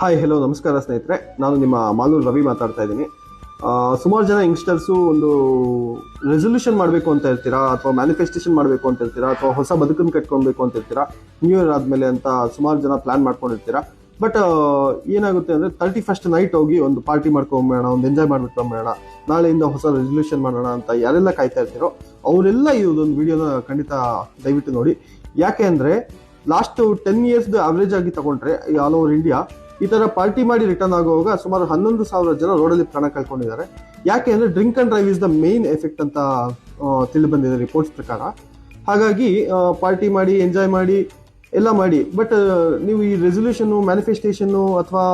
Hi hello ನಮಸ್ಕಾರ ಸ್ನೇಹಿತರೆ, ನಾನು ನಿಮ್ಮ ಮಾಲೂರು ರವಿ ಮಾತಾಡ್ತಾ ಇದ್ದೀನಿ. ಸುಮಾರು ಜನ ಯಂಗ್ಸ್ಟರ್ಸು ಒಂದು ರೆಸೊಲ್ಯೂಷನ್ ಮಾಡಬೇಕು ಅಂತ ಇರ್ತೀರಾ, ಅಥವಾ ಮ್ಯಾನಿಫೆಸ್ಟೇಷನ್ ಮಾಡಬೇಕು ಅಂತ ಇರ್ತೀರಾ, ಅಥವಾ ಹೊಸ ಬದುಕನ್ನು ಕಟ್ಕೊಳ್ಬೇಕು ಅಂತ ಇರ್ತೀರಾ, ನ್ಯೂ ಇಯರ್ ಆದಮೇಲೆ ಅಂತ ಸುಮಾರು ಜನ ಪ್ಲ್ಯಾನ್ ಮಾಡ್ಕೊಂಡಿರ್ತೀರಾ. ಬಟ್ ಏನಾಗುತ್ತೆ ಅಂದರೆ 31st ನೈಟ್ ಹೋಗಿ ಒಂದು ಪಾರ್ಟಿ ಮಾಡ್ಕೊಂಬೇಡ, ಒಂದು ಎಂಜಾಯ್ ಮಾಡಿಬಿಟ್ಕೊಂಬೇಡ, ನಾಳೆಯಿಂದ ಹೊಸ ರೆಸೊಲ್ಯೂಷನ್ ಮಾಡೋಣ ಅಂತ ಯಾರೆಲ್ಲ ಕಾಯ್ತಾ ಇರ್ತೀರೋ ಅವರೆಲ್ಲ ಇದೊಂದು ವಿಡಿಯೋನ ಖಂಡಿತ ದಯವಿಟ್ಟು ನೋಡಿ. ಯಾಕೆ ಅಂದರೆ ಲಾಸ್ಟ್ 10 ಇಯರ್ಸ್ದು ಆವ್ರೇಜ್ ಆಗಿ ತಗೊಂಡ್ರೆ ಆಲ್ ಓವರ್ ಇಂಡಿಯಾ ಈ ಥರ ಪಾರ್ಟಿ ಮಾಡಿ ರಿಟರ್ನ್ ಆಗುವಾಗ ಸುಮಾರು 11,000 ಜನ ರೋಡಲ್ಲಿ ಪ್ರಾಣ ಕಳ್ಕೊಂಡಿದ್ದಾರೆ. ಯಾಕೆ ಅಂದರೆ drink and drive is the main effect ಅಂತ ತಿಳಿದು ಬಂದಿದೆ ರಿಪೋರ್ಟ್ಸ್ ಪ್ರಕಾರ. ಹಾಗಾಗಿ ಪಾರ್ಟಿ ಮಾಡಿ ಎಂಜಾಯ್ ಮಾಡಿ ಎಲ್ಲ ಮಾಡಿ, ಬಟ್ ನೀವು ಈ ರೆಸೊಲ್ಯೂಷನ್ನು ಮ್ಯಾನಿಫೆಸ್ಟೇಷನ್ನು ಅಥವಾ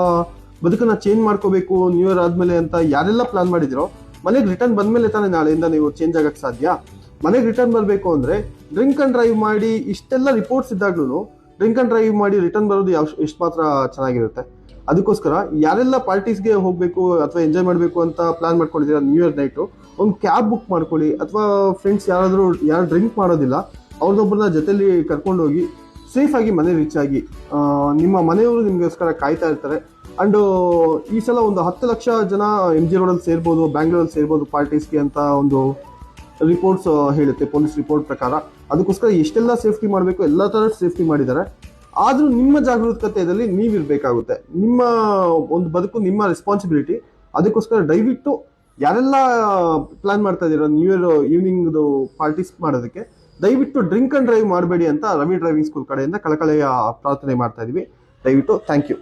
ಬದುಕನ್ನು ಚೇಂಜ್ ಮಾಡ್ಕೋಬೇಕು ನ್ಯೂ ಇಯರ್ ಆದಮೇಲೆ ಅಂತ ಯಾರೆಲ್ಲ ಪ್ಲಾನ್ ಮಾಡಿದಿರೋ, ಮನೆಗೆ ರಿಟರ್ನ್ ಬಂದಮೇಲೆ ತಾನೇ ನಾಳೆಯಿಂದ ನೀವು ಚೇಂಜ್ ಆಗೋಕ್ಕೆ ಸಾಧ್ಯ. ಮನೆಗೆ ರಿಟರ್ನ್ ಬರಬೇಕು ಅಂದರೆ ಡ್ರಿಂಕ್ ಆ್ಯಂಡ್ ಡ್ರೈವ್ ಮಾಡಿ ಇಷ್ಟೆಲ್ಲ ರಿಪೋರ್ಟ್ಸ್ ಇದ್ದಾಗ್ಲೂ ಡ್ರಿಂಕ್ ಆ್ಯಂಡ್ ಡ್ರೈವ್ ಮಾಡಿ ರಿಟರ್ನ್ ಬರೋದು ಎಷ್ಟು ಮಾತ್ರ ಚೆನ್ನಾಗಿರುತ್ತೆ. ಅದಕ್ಕೋಸ್ಕರ ಯಾರೆಲ್ಲ ಪಾರ್ಟೀಸ್ಗೆ ಹೋಗಬೇಕು ಅಥವಾ ಎಂಜಾಯ್ ಮಾಡಬೇಕು ಅಂತ ಪ್ಲಾನ್ ಮಾಡ್ಕೊಂಡಿದ್ದೀರಾ ನ್ಯೂ ಇಯರ್ ನೈಟು, ಒಂದು ಕ್ಯಾಬ್ ಬುಕ್ ಮಾಡ್ಕೊಳ್ಳಿ, ಅಥವಾ ಫ್ರೆಂಡ್ಸ್ ಯಾರು ಡ್ರಿಂಕ್ ಮಾಡೋದಿಲ್ಲ ಅವ್ರನ್ನೊಬ್ಬರನ್ನ ಜೊತೆಲಿ ಕರ್ಕೊಂಡೋಗಿ ಸೇಫಾಗಿ ಮನೆ ರೀಚ್ ಆಗಿ. ನಿಮ್ಮ ಮನೆಯವರು ನಿಮಗೋಸ್ಕರ ಕಾಯ್ತಾ ಇರ್ತಾರೆ. ಆ್ಯಂಡ್ ಈ ಸಲ ಒಂದು 10 ಲಕ್ಷ ಜನ MG ರೋಡಲ್ಲಿ ಸೇರ್ಬೋದು, ಬ್ಯಾಂಗ್ಳೂರಲ್ಲಿ ಸೇರ್ಬೋದು ಪಾರ್ಟೀಸ್ಗೆ ಅಂತ ಒಂದು ರಿಪೋರ್ಟ್ಸ್ ಹೇಳುತ್ತೆ, ಪೊಲೀಸ್ ರಿಪೋರ್ಟ್ ಪ್ರಕಾರ. ಅದಕ್ಕೋಸ್ಕರ ಎಷ್ಟೆಲ್ಲ ಸೇಫ್ಟಿ ಮಾಡಬೇಕು ಎಲ್ಲ ಥರ ಸೇಫ್ಟಿ ಮಾಡಿದ್ದಾರೆ. ಆದರೂ ನಿಮ್ಮ ಜಾಗರೂಕತೆಯಲ್ಲಿ ನೀವಿರಬೇಕಾಗುತ್ತೆ. ನಿಮ್ಮ ಒಂದು ಬದುಕು ನಿಮ್ಮ ರೆಸ್ಪಾನ್ಸಿಬಿಲಿಟಿ. ಅದಕ್ಕೋಸ್ಕರ ದಯವಿಟ್ಟು ಯಾರೆಲ್ಲ ಪ್ಲಾನ್ ಮಾಡ್ತಾ ಇದ್ದೀರಾ ನ್ಯೂ ಇಯರ್ ಈವ್ನಿಂಗ್ದು ಪಾರ್ಟೀಸ್ ಮಾಡೋದಕ್ಕೆ, ದಯವಿಟ್ಟು ಡ್ರಿಂಕ್ ಆ್ಯಂಡ್ ಡ್ರೈವ್ ಮಾಡಬೇಡಿ ಅಂತ ರವಿ ಡ್ರೈವಿಂಗ್ ಸ್ಕೂಲ್ ಕಡೆಯಿಂದ ಕಳಕಳೆಯ ಪ್ರಾರ್ಥನೆ ಮಾಡ್ತಾ ಇದ್ದೀವಿ. ದಯವಿಟ್ಟು ಥ್ಯಾಂಕ್ ಯು.